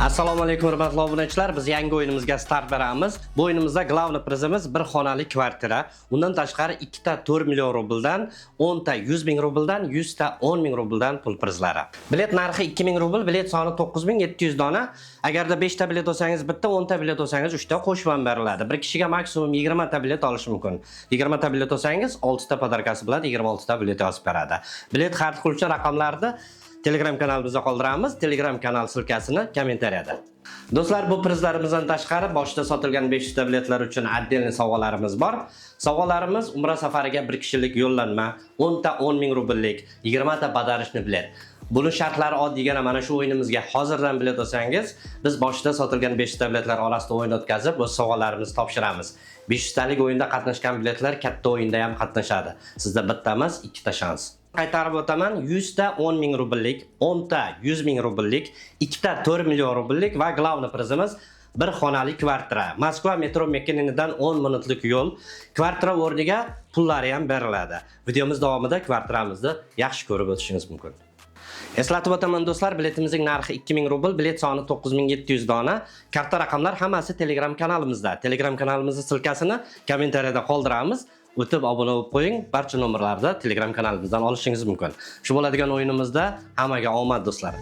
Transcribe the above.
Assalomu alaykum hurmatli obunachilar. Biz yangi o'yinimizga start beramiz. Bu o'yinimizda главный prizimiz bir xonali kvartira. Undan tashqari 2 ta 4 million rubldan, 10 ta 100 ming rubldan, 100 ta 10 ming rubldan pul prizlari. Bilet narxi 2000 rubl, bilet soni 9700 dona. Agarda 5 ta bilet olsangiz bitta, 10 ta bilet olsangiz 3 ta qo'shimcha beriladi. Bir kishiga maksimum 20 ta bilet olish mumkin. 20 ta bilet olsangiz 6 ta podarkasi bilan 26 ta bilet yozib beradi. Bilet xarid qiluvchi raqamlarni Telegram kanalimizda qoldiramiz. Telegram kanal silkasini kommentariyada. Do'stlar, bu prizlarimizdan tashqari boshida sotilgan 500 ta biletlar uchun отдельный sovg'alarimiz bor. Sovg'alarimiz umra safariga bir kishilik yo'llanma, 10 ta 10 ming rubllik, 20 ta badarishni bilet. Buning shartlari oddiygina mana shu o'yinimizga hozirdan bilet olsangiz, biz boshida sotilgan 500 ta biletlar orasida o'yin o'tkazib, o'z sovg'alarimizni topshiramiz. 500 talik o'yinda qatnashgan biletlar katta o'yinda ham qatnashadi. Sizda bitta emas, 2 ta shans. Qaytarib o'taman, 100 ta 10 ming rubllik, 10 ta 100 ming rubllik, 2 ta 4 million rubllik va главный prizimiz bir xonali kvartira. Moskva metro Mekkaninidan 10 minutlik yo'l. Kvartira o'rniga pullari ham beriladi. Videomiz davomida kvartiramizni yaxshi ko'rib o'tishingiz mumkin. Eslatib o'taman do'stlar, biletimizning narxi 2000 rubl, bilet soni 9700 dona. Karta raqamlar hammasi Telegram kanalimizda. Telegram kanalimizning silkasini kommentariyada qoldiramiz. O'tib obuna bo'lib qo'ying. Barcha nomerlarda Telegram kanalimizdan olishingiz mumkin. Shu bo'ladigan o'yinimizda hammaga omad do'stlar.